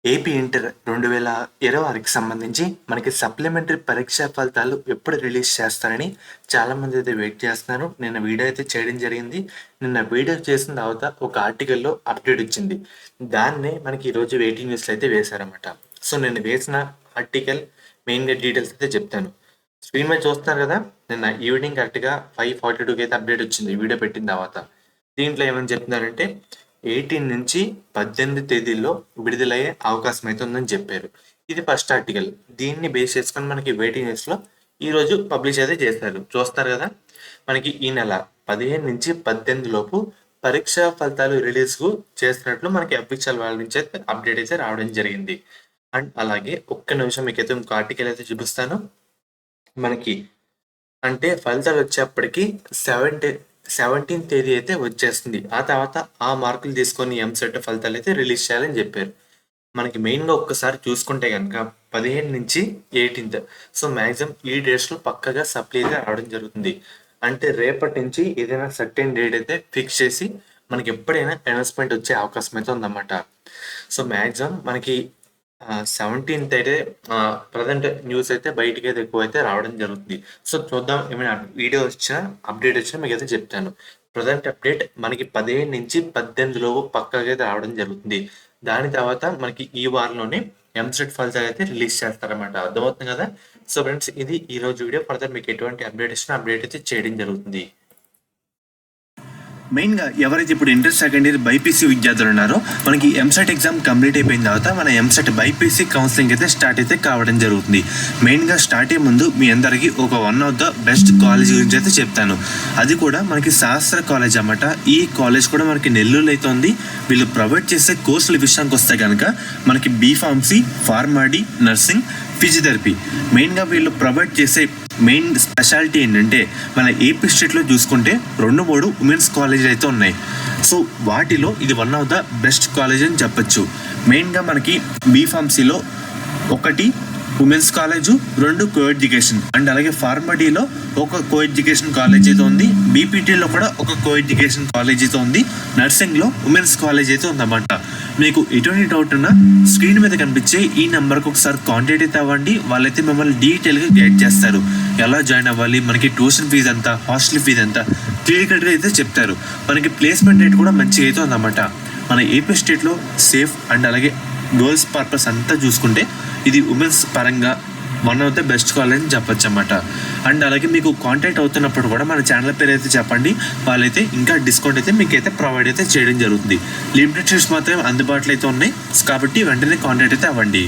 AP inter 2026కి సంబంధించి మనకి supplementary పరీక్షా ఫలితాలు ఎప్పుడు రిలీజ్ చేస్తారని చాలామంది అయితే వెయిట్ చేస్తున్నారు. నిన్న వీడియో అయితే చేయడం జరిగింది. నిన్న వీడియో చేసిన తర్వాత ఒక ఆర్టికల్‌లో అప్డేట్ వచ్చింది. దాన్నే మనకి ఈరోజు వెయిటింగ్ న్యూస్‌లో అయితే వేశారన్నమాట. సో నిన్న వేసిన ఆర్టికల్ మెయిన్‌గా డీటెయిల్స్ అయితే చెప్తాను. స్క్రీన్ మీద చూస్తున్నారు కదా! నిన్న ఈవినింగ్ కరెక్ట్‌గా 5:42కి అయితే అప్డేట్ వచ్చింది వీడియో పెట్టిన తర్వాత. దీంట్లో ఏమని చెప్తున్నారంటే 18 నుంచి 18 తేదీల్లో విడుదలయ్యే అవకాశం అయితే ఉందని చెప్పారు. ఇది ఫస్ట్ ఆర్టికల్. దీన్ని బేస్ చేసుకొని మనకి వెయిటింగ్ లిస్ట్‌లో ఈరోజు పబ్లిష్ అయితే చేశారు. చూస్తారు కదా! మనకి ఈ నెల 15 నుంచి 18 లోపు పరీక్షా ఫలితాలు రిలీజ్‌కు చేస్తున్నట్లు మనకి అఫీషియల్ వాళ్ళ నుంచి అయితే అప్డేట్ అయితే రావడం జరిగింది. అండ్ అలాగే ఒక్క నిమిషం మీకైతే ఇంకో ఆర్టికల్ అయితే చూపిస్తాను. మనకి అంటే ఫలితాలు వచ్చేప్పటికి 17th తేదీ అయితే వచ్చేస్తుంది. ఆ తర్వాత ఆ మార్కులు తీసుకొని ఎంసెట్ ఫలితాలు అయితే రిలీజ్ చేయాలని చెప్పారు. మనకి మెయిన్‌గా ఒక్కసారి చూసుకుంటే గనక 15 నుంచి 18 సో మాక్సిమం ఈ డేట్స్‌లో పక్కాగా సప్లీ అయితే రావడం జరుగుతుంది. అంటే రేపటి నుంచి ఏదైనా సర్టెన్ డేట్ అయితే ఫిక్స్ చేసి మనకి ఎప్పుడైనా అనౌన్స్‌మెంట్ వచ్చే అవకాశం అయితే ఉందన్నమాట. సో మాక్సిమం మనకి 17th అయితే ప్రెజెంట్ న్యూస్ అయితే బయటికైతే ఎక్కువైతే రావడం జరుగుతుంది. సో చూద్దాం ఏమైనా వీడియో వచ్చినా, అప్డేట్ వచ్చినా మీకైతే చెప్తాను. ప్రెజెంట్ అప్డేట్ మనకి 15 నుంచి 18 లోపు పక్కాగా అయితే రావడం జరుగుతుంది. దాని తర్వాత మనకి ఈ వారంలోనే ఎంసెట్ ఫలితాలు అయితే రిలీజ్ చేస్తారన్నమాట. అర్థమవుతుంది కదా! సో ఫ్రెండ్స్ ఇది ఈరోజు వీడియో. ఫర్దర్ మీకు ఎటువంటి అప్డేట్ ఇచ్చినా అప్డేట్ అయితే చేయడం జరుగుతుంది. మెయిన్గా ఎవరైతే ఇప్పుడు ఇంటర్ సెకండ్ ఇయర్ బైపీసీ విద్యార్థులు ఉన్నారో మనకి ఎంసెట్ ఎగ్జామ్ కంప్లీట్ అయిపోయిన తర్వాత మన ఎంసెట్ బైపీసీ కౌన్సిలింగ్ అయితే స్టార్ట్ అయితే కావడం జరుగుతుంది. మెయిన్గా స్టార్ట్ అయ్యే ముందు మీ అందరికీ ఒక one of the best college గురించి అయితే చెప్తాను. అది కూడా మనకి శాస్త్ర కాలేజ్ అన్నమాట. ఈ కాలేజ్ కూడా మనకి నెల్లూరులో అయితే ఉంది. వీళ్ళు ప్రొవైడ్ చేసే కోర్సుల విషయానికి వస్తే కనుక మనకి బీఫార్మసీ, ఫార్మాడీ, నర్సింగ్, ఫిజియోథెరపీ మెయిన్గా వీళ్ళు ప్రొవైడ్ చేసే మెయిన్ స్పెషాలిటీ ఏంటంటే మన ఏపీ స్టేట్లో చూసుకుంటే 2-3 ఉమెన్స్ కాలేజీలు అయితే ఉన్నాయి. సో వాటిలో ఇది one of the best college అని చెప్పచ్చు. మెయిన్గా మనకి బీఫార్మసీలో 1 women's college, 2 co education and అలాగే ఫార్మడీలో ఒక కో ఎడ్యుకేషన్ కాలేజ్ అయితే ఉంది. బీపీటీలో కూడా ఒక కో ఎడ్యుకేషన్ కాలేజ్ అయితే ఉంది. నర్సింగ్లో ఉమెన్స్ కాలేజ్ అయితే ఉందన్నమాట. మీకు ఎటువంటి డౌట్ ఉన్నా స్క్రీన్ మీద కనిపించే ఈ నెంబర్కి ఒకసారి కాంటాక్ట్ అయితే అవ్వండి. వాళ్ళైతే మిమ్మల్ని డీటెయిల్గా గైడ్ చేస్తారు. ఎలా జాయిన్ అవ్వాలి, మనకి ట్యూషన్ ఫీజు ఎంత, హాస్టల్ ఫీజు ఎంత క్లియర్గా అయితే చెప్తారు. మనకి ప్లేస్మెంట్ రేట్ కూడా మంచిగా అయితే ఉందన్నమాట. మన ఏపీ స్టేట్లో సేఫ్ అండ్ అలాగే గర్ల్స్ పర్పస్ అంతా చూసుకుంటే ఇది ఉమెన్స్ పరంగా one of the best college అని చెప్పొచ్చు అన్నమాట. అండ్ అలాగే మీకు కాంటాక్ట్ అవుతున్నప్పుడు కూడా మన ఛానల్ పేరు అయితే చెప్పండి. వాళ్ళైతే ఇంకా డిస్కౌంట్ అయితే మీకు అయితే ప్రొవైడ్ అయితే చేయడం జరుగుతుంది. లిమిటెడ్ సీట్స్ మాత్రమే అందుబాటులో అయితే ఉన్నాయి కాబట్టి వెంటనే కాంటాక్ట్ అయితే అవ్వండి.